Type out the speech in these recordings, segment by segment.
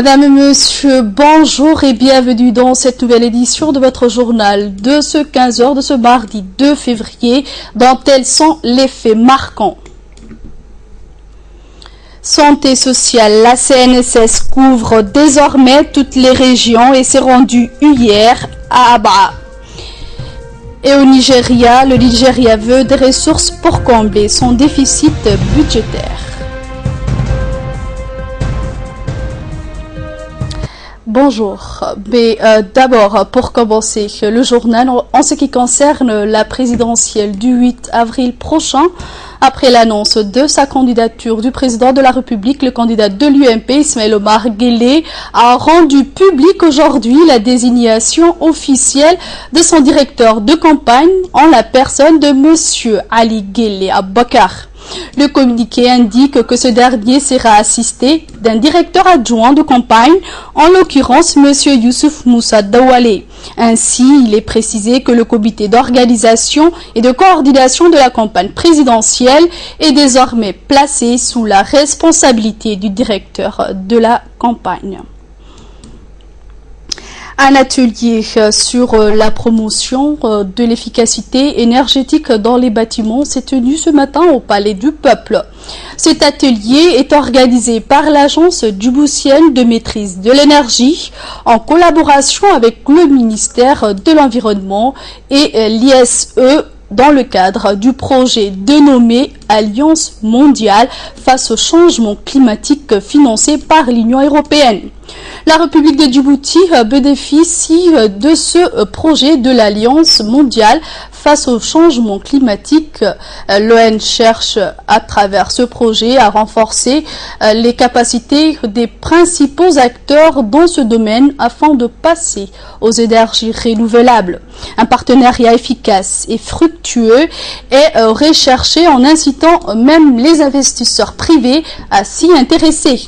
Madame et Monsieur, bonjour et bienvenue dans cette nouvelle édition de votre journal de ce 15h de ce mardi 2 février, dont tels sont les faits marquants. Santé sociale, la CNSS couvre désormais toutes les régions et s'est rendue hier à Aba. Et au Nigeria, le Nigeria veut des ressources pour combler son déficit budgétaire. Bonjour, mais d'abord pour commencer le journal en ce qui concerne la présidentielle du 8 avril prochain, après l'annonce de sa candidature du président de la République, le candidat de l'UMP, Ismaël Omar Guelleh, a rendu public aujourd'hui la désignation officielle de son directeur de campagne en la personne de Monsieur Ali Guelleh Abakar. Le communiqué indique que ce dernier sera assisté d'un directeur adjoint de campagne, en l'occurrence M. Youssouf Moussa Dawale. Ainsi, il est précisé que le comité d'organisation et de coordination de la campagne présidentielle est désormais placé sous la responsabilité du directeur de la campagne. Un atelier sur la promotion de l'efficacité énergétique dans les bâtiments s'est tenu ce matin au Palais du Peuple. Cet atelier est organisé par l'Agence djiboutienne de maîtrise de l'énergie en collaboration avec le ministère de l'Environnement et l'ISE dans le cadre du projet dénommé Alliance mondiale face au changement climatique financé par l'Union européenne. La République de Djibouti bénéficie de ce projet de l'Alliance mondiale face au changement climatique. L'ONU cherche à travers ce projet à renforcer les capacités des principaux acteurs dans ce domaine afin de passer aux énergies renouvelables. Un partenariat efficace et fructueux est recherché en incitant même les investisseurs privés à s'y intéresser.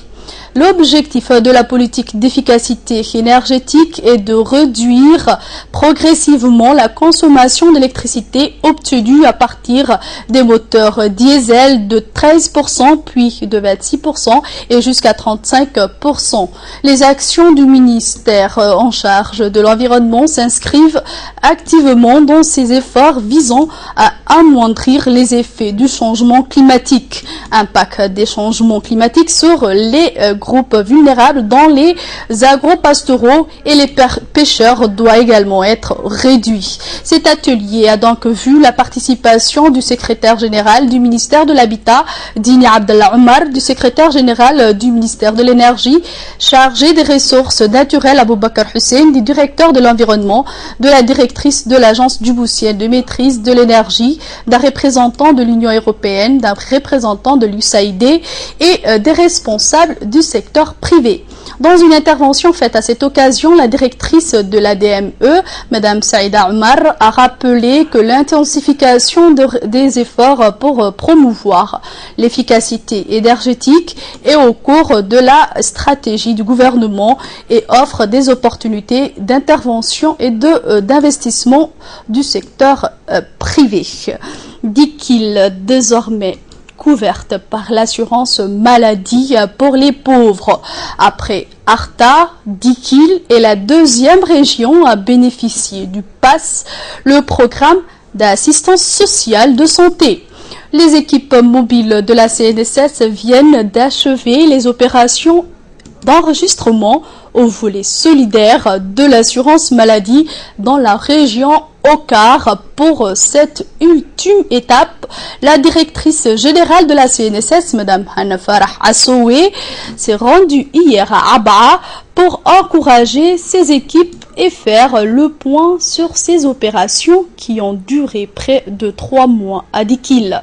L'objectif de la politique d'efficacité énergétique est de réduire progressivement la consommation d'électricité obtenue à partir des moteurs diesel de 13% puis de 26% et jusqu'à 35%. Les actions du ministère en charge de l'environnement s'inscrivent activement dans ces efforts visant à amoindrir les effets du changement climatique. Impact des changements climatiques sur les groupes vulnérables dans les agro-pastoraux et les pêcheurs doit également être réduit. Cet atelier a donc vu la participation du secrétaire général du ministère de l'Habitat, Dini Abdallah Omar, du secrétaire général du ministère de l'Énergie, chargé des ressources naturelles Aboubakar Hussein, du directeur de l'environnement, de la directrice de l'agence djiboutienne de maîtrise de l'énergie, d'un représentant de l'Union européenne, d'un représentant de l'USAID et des responsables du secteur privé. Dans une intervention faite à cette occasion, la directrice de l'ADME, Mme Saïda Omar, a rappelé que l'intensification des efforts pour promouvoir l'efficacité énergétique est au cours de la stratégie du gouvernement et offre des opportunités d'intervention et d'investissement du secteur privé. Dit qu'il désormais couverte par l'assurance maladie pour les pauvres. Après Arta, Dikil est la deuxième région à bénéficier du PASS, le programme d'assistance sociale de santé. Les équipes mobiles de la CNSS viennent d'achever les opérations d'enregistrement au volet solidaire de l'assurance maladie dans la région Okar. Pour cette ultime étape, la directrice générale de la CNSS, Mme Hanna Farah Assoué, s'est rendue hier à Aba pour encourager ses équipes et faire le point sur ces opérations qui ont duré près de 3 mois à Dikil.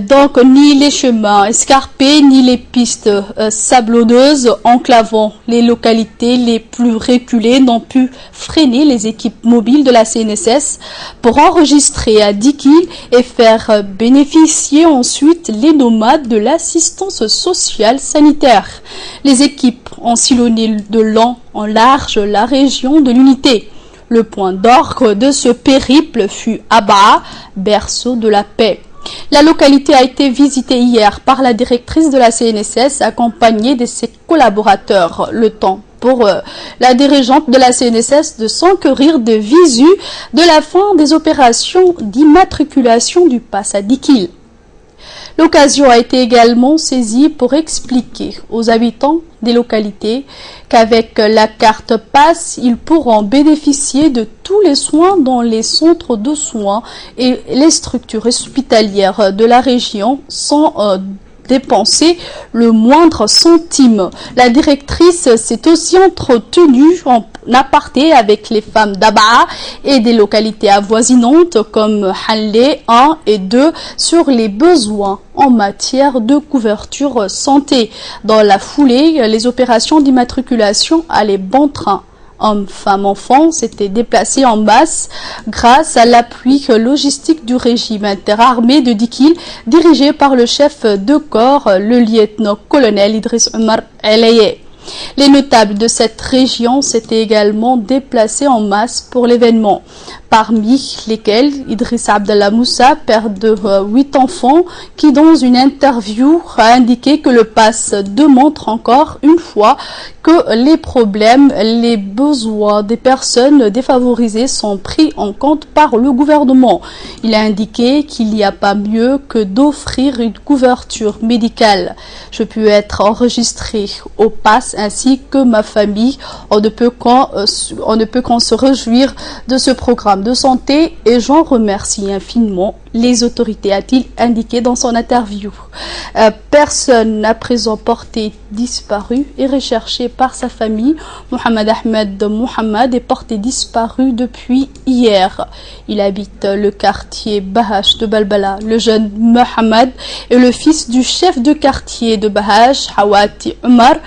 Donc, ni les chemins escarpés, ni les pistes sablonneuses enclavant les localités les plus reculées n'ont pu freiner les équipes mobiles de la CNSS pour enregistrer à Dikil et faire bénéficier ensuite les nomades de l'assistance sociale sanitaire. Les équipes ont sillonné de long en large la région de l'unité. Le point d'orgue de ce périple fut Aba, berceau de la paix. La localité a été visitée hier par la directrice de la CNSS accompagnée de ses collaborateurs. Le temps pour la dirigeante de la CNSS de s'enquérir de visu de la fin des opérations d'immatriculation du pass à Dikil. L'occasion a été également saisie pour expliquer aux habitants des localités qu'avec la carte pass, ils pourront bénéficier de tous les soins dans les centres de soins et les structures hospitalières de la région sans dépenser le moindre centime. La directrice s'est aussi entretenue en aparté avec les femmes d'Abaa et des localités avoisinantes comme Hanlé 1 et 2 sur les besoins en matière de couverture santé. Dans la foulée, les opérations d'immatriculation allaient bon train. Hommes, femmes, enfants s'étaient déplacés en masse grâce à l'appui logistique du régime interarmé de Dikil dirigé par le chef de corps, le lieutenant-colonel Idriss Omar Elaye. Les notables de cette région s'étaient également déplacés en masse pour l'événement, parmi lesquels Idriss Abdallah Moussa, père de 8 enfants, qui dans une interview a indiqué que le pass démontre encore une fois que les problèmes, les besoins des personnes défavorisées sont pris en compte par le gouvernement. Il a indiqué qu'il n'y a pas mieux que d'offrir une couverture médicale. Je peux être enregistré au pass ainsi que ma famille. On ne peut qu'en se réjouir de ce programme de santé et j'en remercie infiniment les autorités, a-t-il indiqué dans son interview. Personne à présent porté disparu et recherché par sa famille. Mohamed Ahmed Mohamed est porté disparu depuis hier. Il habite le quartier Bahash de Balbala. Le jeune Mohamed est le fils du chef de quartier de Bahash, Hawati Omar.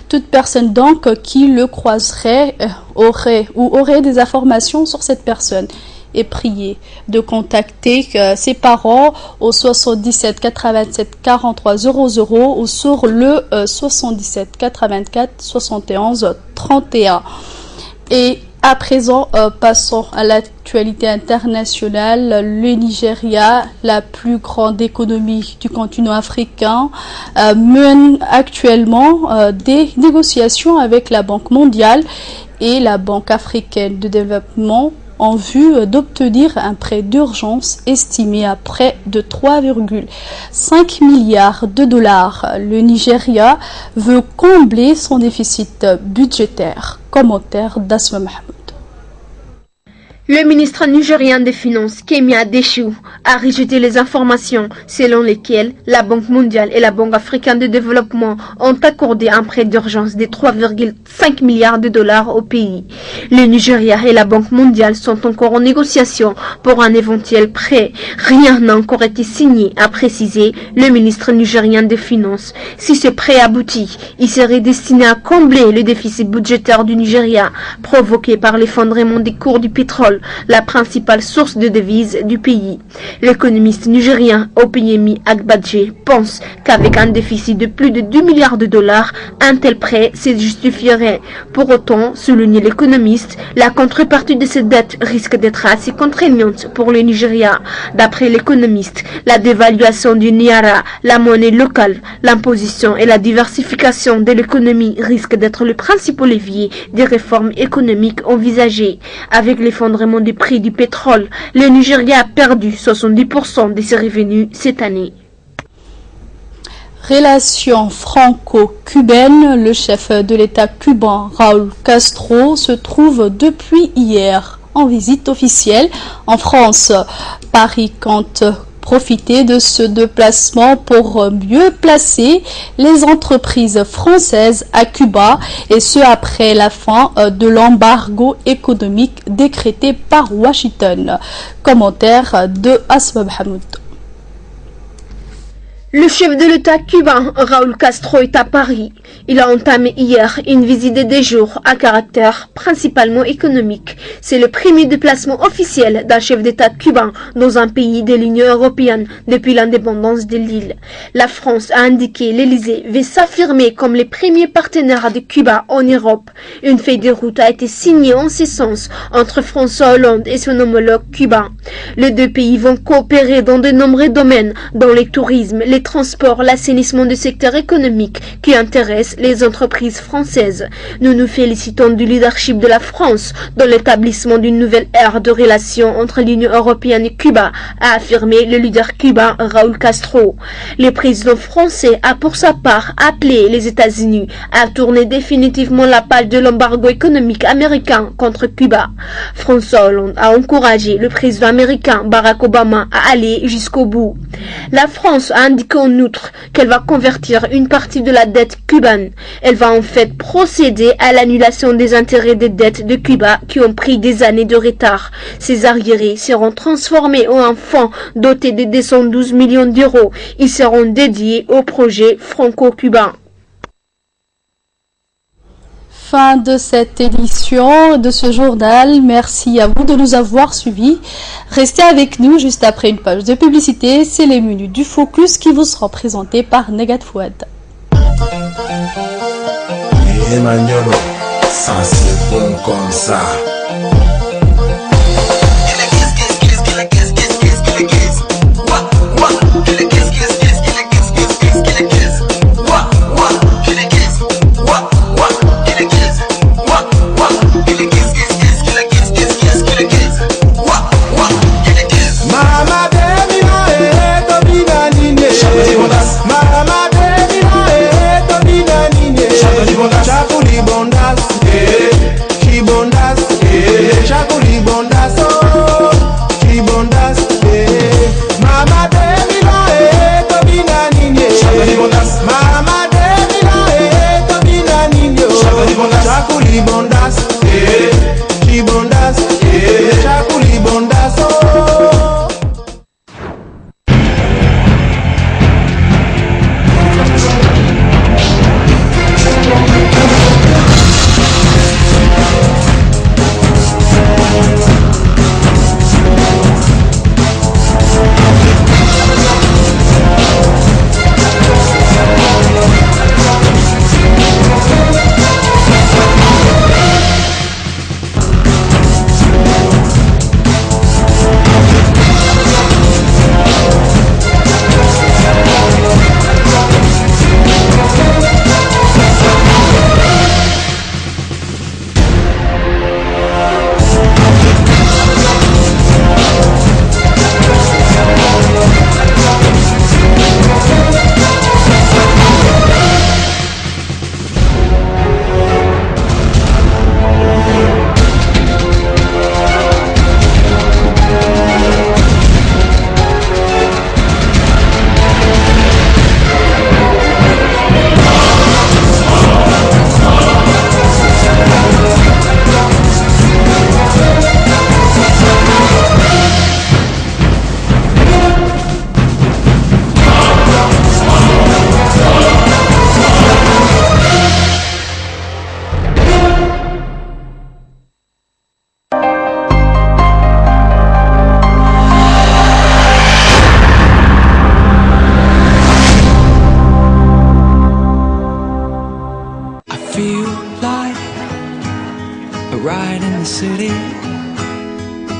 Toute personne donc qui le croiserait aurait des informations sur cette personne et prié de contacter ses parents au 77 87 43 00 ou sur le 77 84 71 31. Et à présent, passons à l'actualité internationale. Le Nigeria, la plus grande économie du continent africain, mène actuellement des négociations avec la Banque mondiale et la Banque africaine de développement en vue d'obtenir un prêt d'urgence estimé à près de 3,5 milliards de dollars. Le Nigeria veut combler son déficit budgétaire. Commentaire d'Asma Mahmoud. Le ministre nigérien des Finances, Kemi Adeshiu, a rejeté les informations selon lesquelles la Banque mondiale et la Banque africaine de développement ont accordé un prêt d'urgence de 3,5 milliards de dollars au pays. Le Nigeria et la Banque mondiale sont encore en négociation pour un éventuel prêt. Rien n'a encore été signé, a précisé le ministre nigérien des Finances. Si ce prêt aboutit, il serait destiné à combler le déficit budgétaire du Nigeria provoqué par l'effondrement des cours du pétrole, la principale source de devises du pays. L'économiste nigérien Opeyemi Agbadje pense qu'avec un déficit de plus de 2 milliards de dollars, un tel prêt se justifierait. Pour autant, souligne l'économiste, la contrepartie de cette dette risque d'être assez contraignante pour le Nigeria. D'après l'économiste, la dévaluation du Naira, la monnaie locale, l'imposition et la diversification de l'économie risquent d'être le principal levier des réformes économiques envisagées. Avec l'effondrement du prix du pétrole, le Nigeria a perdu 70% de ses revenus cette année. Relation franco-cubaine, le chef de l'État cubain Raúl Castro se trouve depuis hier en visite officielle en France. Paris compte profiter de ce déplacement pour mieux placer les entreprises françaises à Cuba et ce après la fin de l'embargo économique décrété par Washington. Commentaire de Asma Hamoud. Le chef de l'État cubain, Raúl Castro, est à Paris. Il a entamé hier une visite de 2 jours à caractère principalement économique. C'est le premier déplacement officiel d'un chef d'État cubain dans un pays de l'Union européenne depuis l'indépendance de l'île. La France a indiqué l'Élysée veut s'affirmer comme les premiers partenaires de Cuba en Europe. Une feuille de route a été signée en ce sens entre François Hollande et son homologue cubain. Les 2 pays vont coopérer dans de nombreux domaines, dans le tourisme, les transports, l'assainissement du secteur économique qui intéresse les entreprises françaises. Nous nous félicitons du leadership de la France dans l'établissement d'une nouvelle ère de relations entre l'Union européenne et Cuba, a affirmé le leader cubain Raúl Castro. Le président français a pour sa part appelé les États-Unis à tourner définitivement la page de l'embargo économique américain contre Cuba. François Hollande a encouragé le président américain Barack Obama à aller jusqu'au bout. La France a indiqué en outre qu'elle va convertir une partie de la dette cubaine. Elle va en fait procéder à l'annulation des intérêts des dettes de Cuba qui ont pris des années de retard. Ces arriérés seront transformés en un fonds doté de 212 millions d'euros. Ils seront dédiés au projet franco-cubain. Fin de cette édition de ce journal. Merci à vous de nous avoir suivis. Restez avec nous juste après une page de publicité. C'est les menus du Focus qui vous seront présentés par Negat Fouad. Emmanuel, ça c'est bon comme ça.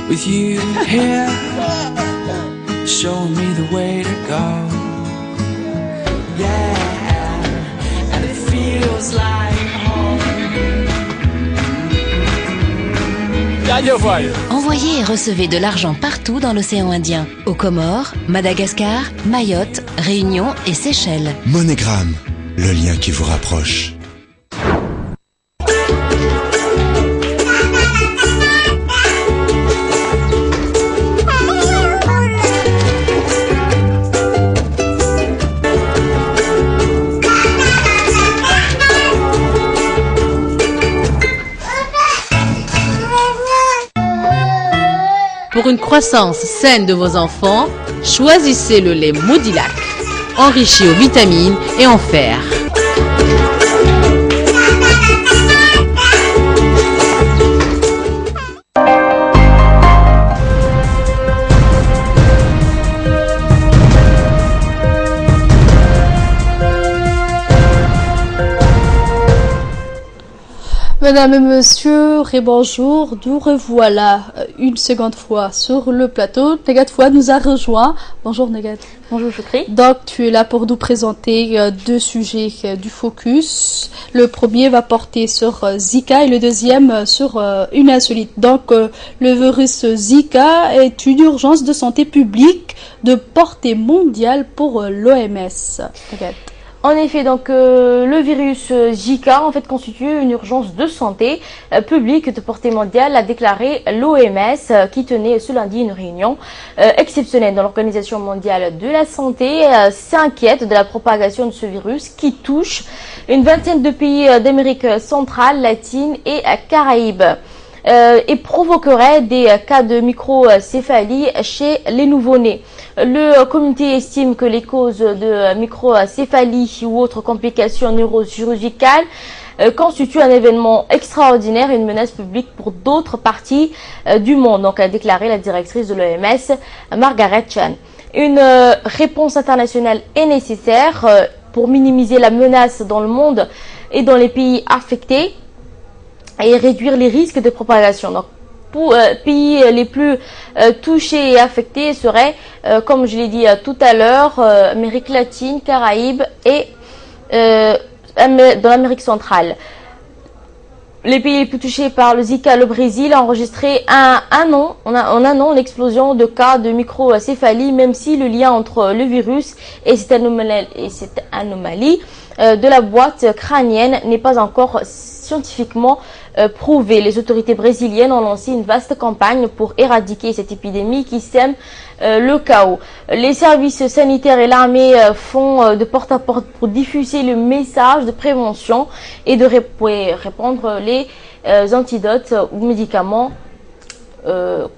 With you here, showing me the way to go. Yeah, and it feels like home. Envoyez et recevez de l'argent partout dans l'océan Indien. Aux Comores, Madagascar, Mayotte, Réunion et Seychelles. MoneyGram, le lien qui vous rapproche. Pour une croissance saine de vos enfants, choisissez le lait Modilac. enrichi aux vitamines et en fer. Mesdames et messieurs, bonjour, nous revoilà une seconde fois sur le plateau. Negat Fouad nous a rejoint. Bonjour Negat. Bonjour Choukri. Donc tu es là pour nous présenter deux sujets du focus. Le premier va porter sur Zika et le deuxième sur une insolite. Donc le virus Zika est une urgence de santé publique de portée mondiale pour l'OMS. Negat. En effet, donc le virus Zika en fait constitue une urgence de santé publique de portée mondiale, a déclaré l'OMS qui tenait ce lundi une réunion exceptionnelle dans l'Organisation mondiale de la santé. S'inquiète de la propagation de ce virus qui touche une vingtaine de pays d'Amérique centrale, latine et Caraïbes. Et provoquerait des cas de microcéphalie chez les nouveau-nés. Le comité estime que les causes de microcéphalie ou autres complications neurochirurgicales constituent un événement extraordinaire et une menace publique pour d'autres parties du monde, donc a déclaré la directrice de l'OMS, Margaret Chan. Une réponse internationale est nécessaire pour minimiser la menace dans le monde et dans les pays affectés et réduire les risques de propagation. Donc, pour pays les plus touchés et affectés seraient, comme je l'ai dit tout à l'heure, Amérique latine, Caraïbes et dans l'Amérique centrale. Les pays les plus touchés par le Zika, le Brésil, a enregistré en un an l'explosion de cas de microcéphalie, même si le lien entre le virus et cette anomalie de la boîte crânienne n'est pas encore scientifiquement prouvé. Les autorités brésiliennes ont lancé une vaste campagne pour éradiquer cette épidémie qui sème le chaos. Les services sanitaires et l'armée font de porte à porte pour diffuser le message de prévention et de répandre les antidotes ou médicaments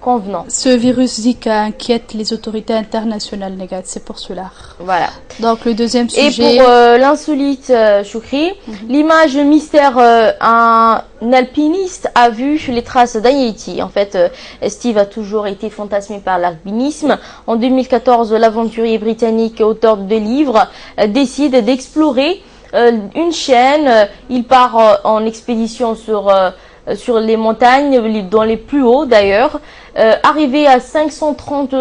convenants. Ce virus Zika inquiète les autorités internationales, Negat, c'est pour cela. Voilà. Donc le deuxième sujet. Et pour l'insolite, Choukri, l'image mystère, un alpiniste a vu les traces d'un Yéti. En fait, Steve a toujours été fantasmé par l'alpinisme. En 2014, l'aventurier britannique, auteur de livres, décide d'explorer une chaîne. Il part en expédition sur les montagnes, dans les plus hauts d'ailleurs. Arrivé à 5350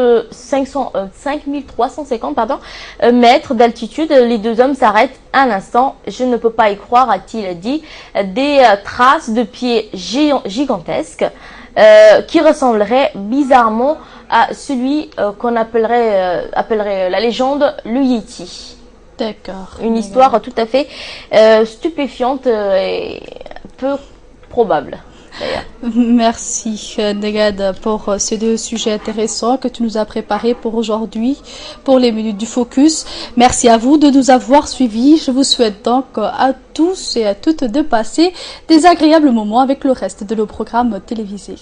mètres d'altitude, les deux hommes s'arrêtent un instant. Je ne peux pas y croire, a-t-il dit. Des traces de pieds gigantesques qui ressembleraient bizarrement à celui qu'on appellerait la légende le Yéti. D'accord. Une histoire tout à fait stupéfiante et peu probable. Merci Negad pour ces deux sujets intéressants que tu nous as préparés pour aujourd'hui, pour les minutes du focus. Merci à vous de nous avoir suivis. Je vous souhaite donc à tous et à toutes de passer des agréables moments avec le reste de nos programmes télévisés.